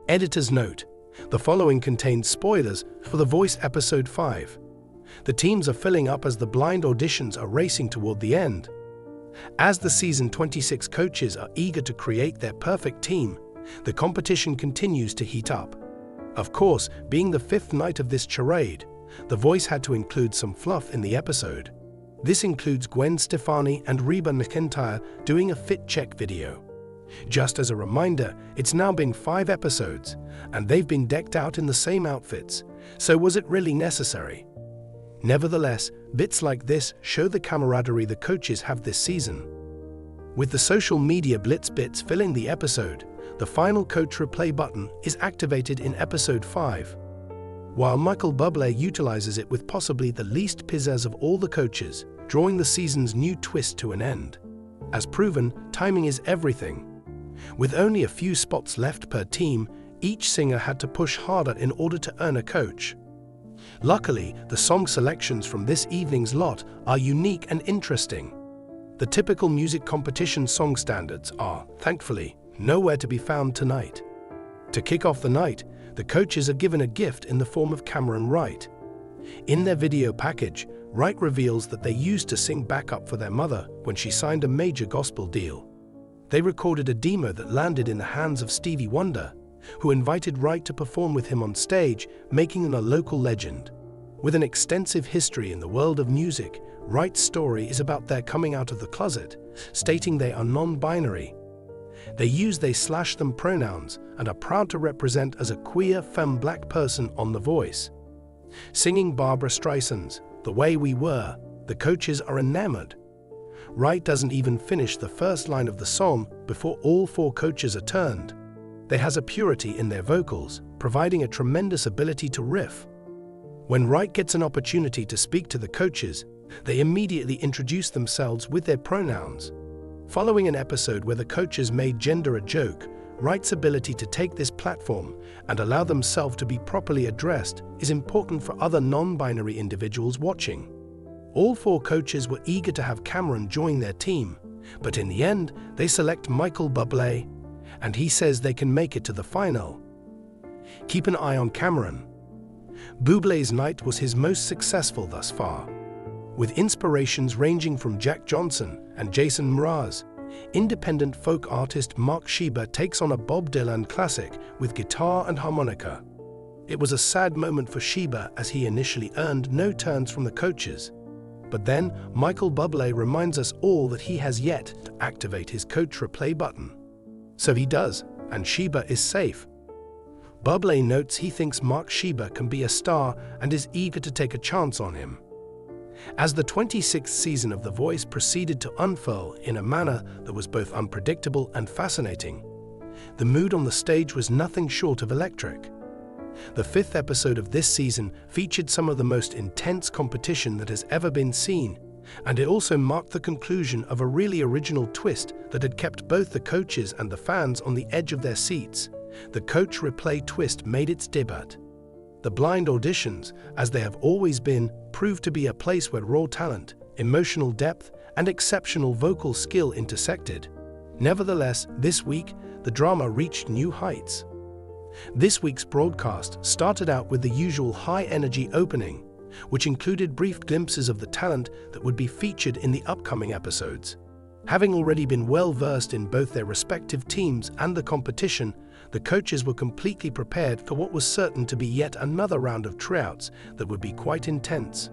Editor's note: the following contains spoilers for The Voice Episode 5. The teams are filling up as the blind auditions are racing toward the end. As the Season 26 coaches are eager to create their perfect team, the competition continues to heat up. Of course, being the fifth night of this charade, The Voice had to include some fluff in the episode. This includes Gwen Stefani and Reba McEntire doing a fit check video. Just as a reminder, it's now been 5 episodes, and they've been decked out in the same outfits, so was it really necessary? Nevertheless, bits like this show the camaraderie the coaches have this season. With the social media blitz bits filling the episode, the final coach replay button is activated in Episode 5. While Michael Bublé utilizes it with possibly the least pizzazz of all the coaches, drawing the season's new twist to an end. As proven, timing is everything. With only a few spots left per team, each singer had to push harder in order to earn a coach. Luckily, the song selections from this evening's lot are unique and interesting. The typical music competition song standards are, thankfully, nowhere to be found tonight. To kick off the night, the coaches are given a gift in the form of Cameron Wright. In their video package, Wright reveals that they used to sing backup for their mother when she signed a major gospel deal. They recorded a demo that landed in the hands of Stevie Wonder, who invited Wright to perform with him on stage, making him a local legend. With an extensive history in the world of music, Wright's story is about their coming out of the closet, stating they are non-binary. They use they/them pronouns and are proud to represent as a queer femme black person on The Voice. Singing Barbra Streisand's "The Way We Were," the coaches are enamored. Wright doesn't even finish the first line of the song before all 4 coaches are turned. There has a purity in their vocals, providing a tremendous ability to riff. When Wright gets an opportunity to speak to the coaches, they immediately introduce themselves with their pronouns. Following an episode where the coaches made gender a joke, Wright's ability to take this platform and allow themselves to be properly addressed is important for other non-binary individuals watching. All 4 coaches were eager to have Cameron join their team, but in the end, they select Michael Bublé, and he says they can make it to the final. Keep an eye on Cameron. Bublé's night was his most successful thus far. With inspirations ranging from Jack Johnson and Jason Mraz, independent folk artist Mark Sheba takes on a Bob Dylan classic with guitar and harmonica. It was a sad moment for Sheba as he initially earned no turns from the coaches. But then, Michael Bublé reminds us all that he has yet to activate his coach replay button. So he does, and Sheba is safe. Bublé notes he thinks Mark Sheba can be a star and is eager to take a chance on him. As the 26th season of The Voice proceeded to unfurl in a manner that was both unpredictable and fascinating, the mood on the stage was nothing short of electric. The 5th episode of this season featured some of the most intense competition that has ever been seen, and it also marked the conclusion of a really original twist that had kept both the coaches and the fans on the edge of their seats. The coach replay twist made its debut. The blind auditions, as they have always been, proved to be a place where raw talent, emotional depth, and exceptional vocal skill intersected. Nevertheless, this week, the drama reached new heights. This week's broadcast started out with the usual high-energy opening, which included brief glimpses of the talent that would be featured in the upcoming episodes. Having already been well-versed in both their respective teams and the competition, the coaches were completely prepared for what was certain to be yet another round of tryouts that would be quite intense.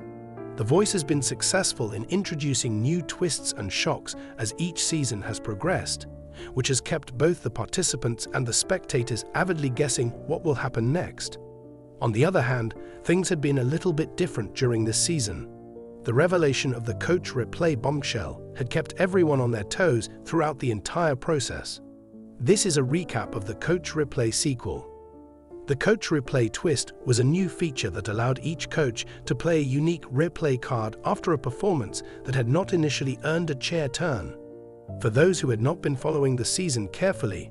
The Voice has been successful in introducing new twists and shocks as each season has progressed, which has kept both the participants and the spectators avidly guessing what will happen next. On the other hand, things had been a little bit different during this season. The revelation of the coach replay bombshell had kept everyone on their toes throughout the entire process. This is a recap of the coach replay sequel. The coach replay twist was a new feature that allowed each coach to play a unique replay card after a performance that had not initially earned a chair turn. For those who had not been following the season carefully,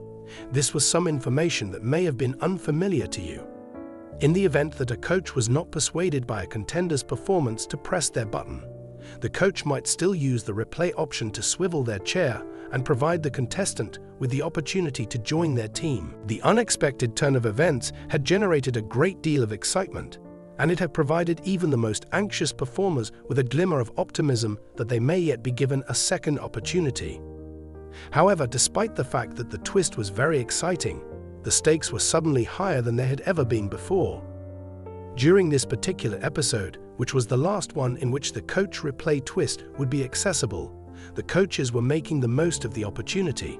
this was some information that may have been unfamiliar to you. In the event that a coach was not persuaded by a contender's performance to press their button, the coach might still use the replay option to swivel their chair and provide the contestant with the opportunity to join their team. The unexpected turn of events had generated a great deal of excitement, and it had provided even the most anxious performers with a glimmer of optimism that they may yet be given a second opportunity. However, despite the fact that the twist was very exciting, the stakes were suddenly higher than they had ever been before. During this particular episode, which was the last one in which the coach replay twist would be accessible, the coaches were making the most of the opportunity.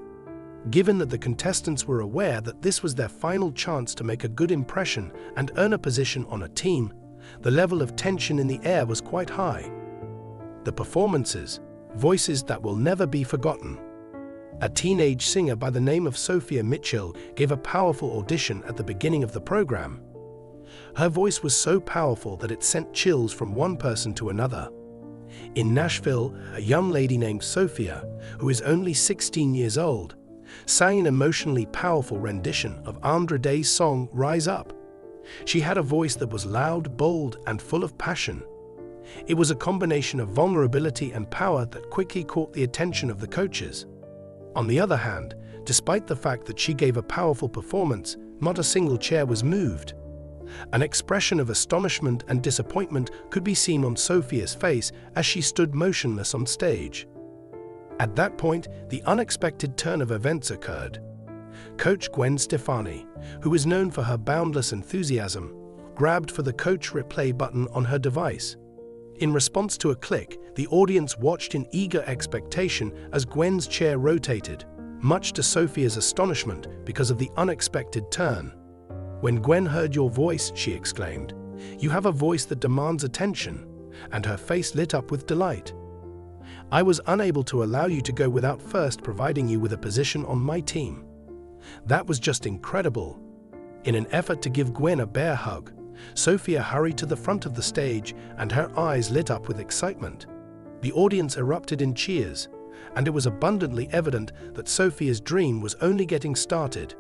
Given that the contestants were aware that this was their final chance to make a good impression and earn a position on a team, the level of tension in the air was quite high. The performances, voices that will never be forgotten. A teenage singer by the name of Sophia Mitchell gave a powerful audition at the beginning of the program. Her voice was so powerful that it sent chills from one person to another. In Nashville, a young lady named Sophia, who is only 16 years old, sang an emotionally powerful rendition of Andra Day's song Rise Up. She had a voice that was loud, bold, and full of passion. It was a combination of vulnerability and power that quickly caught the attention of the coaches. On the other hand, despite the fact that she gave a powerful performance, not a single chair was moved. An expression of astonishment and disappointment could be seen on Sophia's face as she stood motionless on stage. At that point, the unexpected turn of events occurred. Coach Gwen Stefani, who is known for her boundless enthusiasm, grabbed for the coach replay button on her device. In response to a click, the audience watched in eager expectation as Gwen's chair rotated, much to Sophia's astonishment because of the unexpected turn. "When Gwen heard your voice," she exclaimed, "you have a voice that demands attention," and her face lit up with delight. "I was unable to allow you to go without first providing you with a position on my team. That was just incredible." In an effort to give Gwen a bear hug, Sophia hurried to the front of the stage and her eyes lit up with excitement. The audience erupted in cheers, and it was abundantly evident that Sophia's dream was only getting started.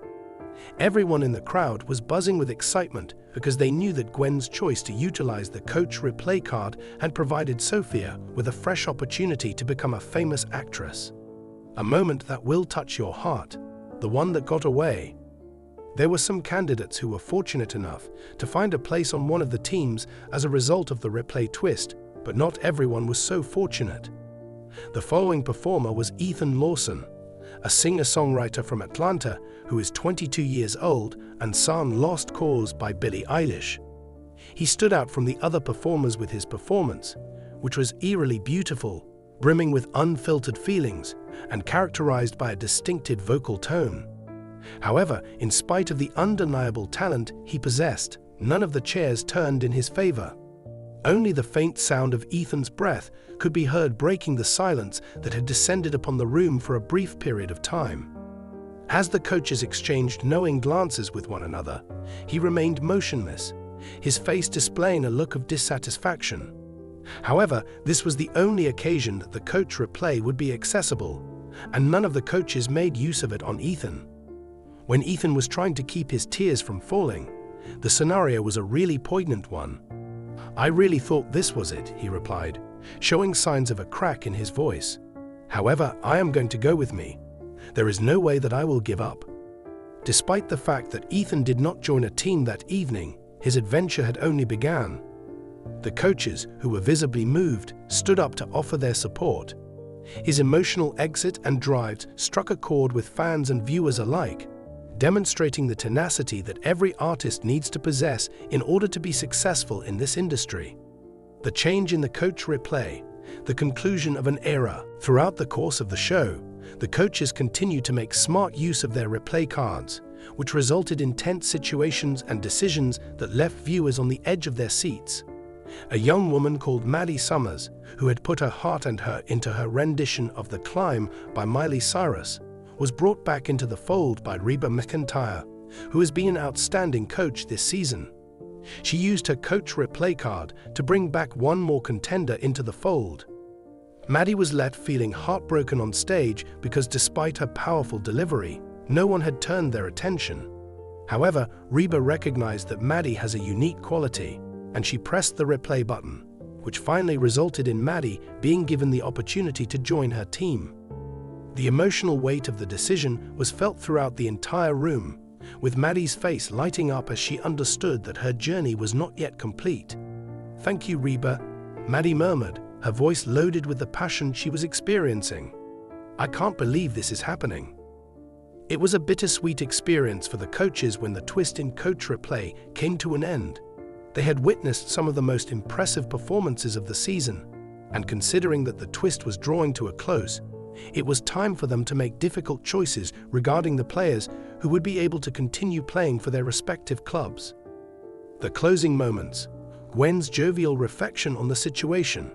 Everyone in the crowd was buzzing with excitement because they knew that Gwen's choice to utilize the coach replay card had provided Sophia with a fresh opportunity to become a famous actress. A moment that will touch your heart, the one that got away. There were some candidates who were fortunate enough to find a place on one of the teams as a result of the replay twist, but not everyone was so fortunate. The following performer was Ethan Lawson, a singer-songwriter from Atlanta who is 22 years old and sung Lost Cause by Billie Eilish. He stood out from the other performers with his performance, which was eerily beautiful, brimming with unfiltered feelings, and characterized by a distinctive vocal tone. However, in spite of the undeniable talent he possessed, none of the chairs turned in his favor. Only the faint sound of Ethan's breath could be heard breaking the silence that had descended upon the room for a brief period of time. As the coaches exchanged knowing glances with one another, he remained motionless, his face displaying a look of dissatisfaction. However, this was the only occasion that the coach replay would be accessible, and none of the coaches made use of it on Ethan. When Ethan was trying to keep his tears from falling, the scenario was a really poignant one. "I really thought this was it," he replied, showing signs of a crack in his voice. "However, I am going to go with me. There is no way that I will give up." Despite the fact that Ethan did not join a team that evening, his adventure had only begun. The coaches, who were visibly moved, stood up to offer their support. His emotional exit and drives struck a chord with fans and viewers alike, demonstrating the tenacity that every artist needs to possess in order to be successful in this industry. The change in the coach replay, the conclusion of an era. Throughout the course of the show, the coaches continued to make smart use of their replay cards, which resulted in tense situations and decisions that left viewers on the edge of their seats. A young woman called Maddie Summers, who had put her heart and her into her rendition of The Climb by Miley Cyrus, was brought back into the fold by Reba McEntire, who has been an outstanding coach this season. She used her coach replay card to bring back one more contender into the fold. Maddie was left feeling heartbroken on stage because despite her powerful delivery, no one had turned their attention. However, Reba recognized that Maddie has a unique quality, and she pressed the replay button, which finally resulted in Maddie being given the opportunity to join her team. The emotional weight of the decision was felt throughout the entire room, with Maddie's face lighting up as she understood that her journey was not yet complete. "Thank you, Reba," Maddie murmured, her voice loaded with the passion she was experiencing. "I can't believe this is happening." It was a bittersweet experience for the coaches when the twist in coach replay came to an end. They had witnessed some of the most impressive performances of the season, and considering that the twist was drawing to a close, it was time for them to make difficult choices regarding the players who would be able to continue playing for their respective clubs. The closing moments, Gwen's jovial reflection on the situation.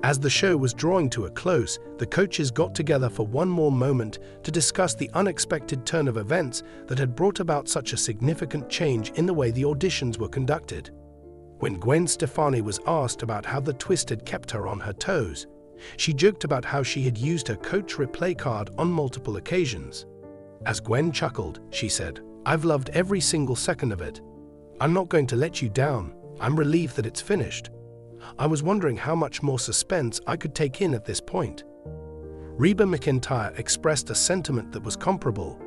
As the show was drawing to a close, the coaches got together for one more moment to discuss the unexpected turn of events that had brought about such a significant change in the way the auditions were conducted. When Gwen Stefani was asked about how the twist had kept her on her toes, she joked about how she had used her coach replay card on multiple occasions. As Gwen chuckled, she said, "I've loved every single second of it. I'm not going to let you down. I'm relieved that it's finished. I was wondering how much more suspense I could take in at this point." Reba McEntire expressed a sentiment that was comparable.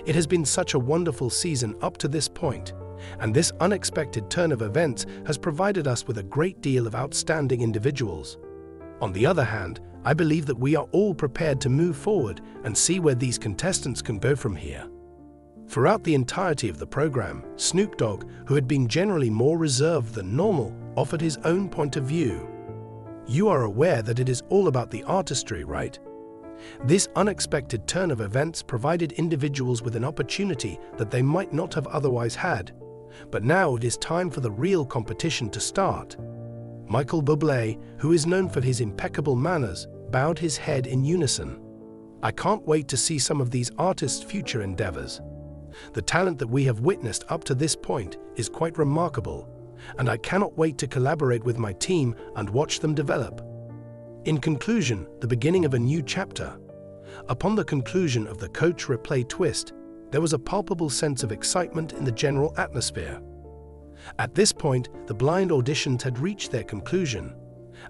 "It has been such a wonderful season up to this point, and this unexpected turn of events has provided us with a great deal of outstanding individuals. On the other hand, I believe that we are all prepared to move forward and see where these contestants can go from here." Throughout the entirety of the program, Snoop Dogg, who had been generally more reserved than normal, offered his own point of view. "You are aware that it is all about the artistry, right? This unexpected turn of events provided individuals with an opportunity that they might not have otherwise had. But now it is time for the real competition to start." Michael Bublé, who is known for his impeccable manners, bowed his head in unison. "I can't wait to see some of these artists' future endeavors. The talent that we have witnessed up to this point is quite remarkable, and I cannot wait to collaborate with my team and watch them develop." In conclusion, the beginning of a new chapter. Upon the conclusion of the coach replay twist, there was a palpable sense of excitement in the general atmosphere. At this point, the blind auditions had reached their conclusion,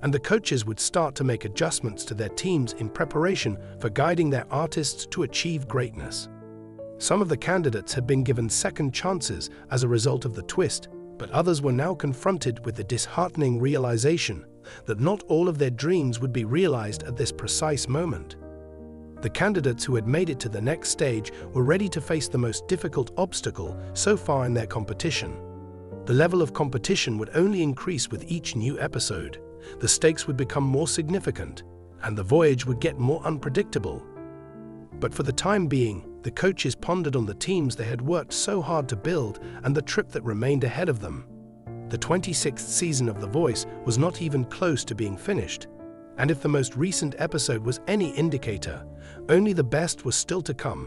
and the coaches would start to make adjustments to their teams in preparation for guiding their artists to achieve greatness. Some of the candidates had been given second chances as a result of the twist, but others were now confronted with the disheartening realization that not all of their dreams would be realized at this precise moment. The candidates who had made it to the next stage were ready to face the most difficult obstacle so far in their competition. The level of competition would only increase with each new episode. The stakes would become more significant, and the voyage would get more unpredictable. But for the time being, the coaches pondered on the teams they had worked so hard to build and the trip that remained ahead of them. The 26th season of The Voice was not even close to being finished, and if the most recent episode was any indicator, only the best was still to come.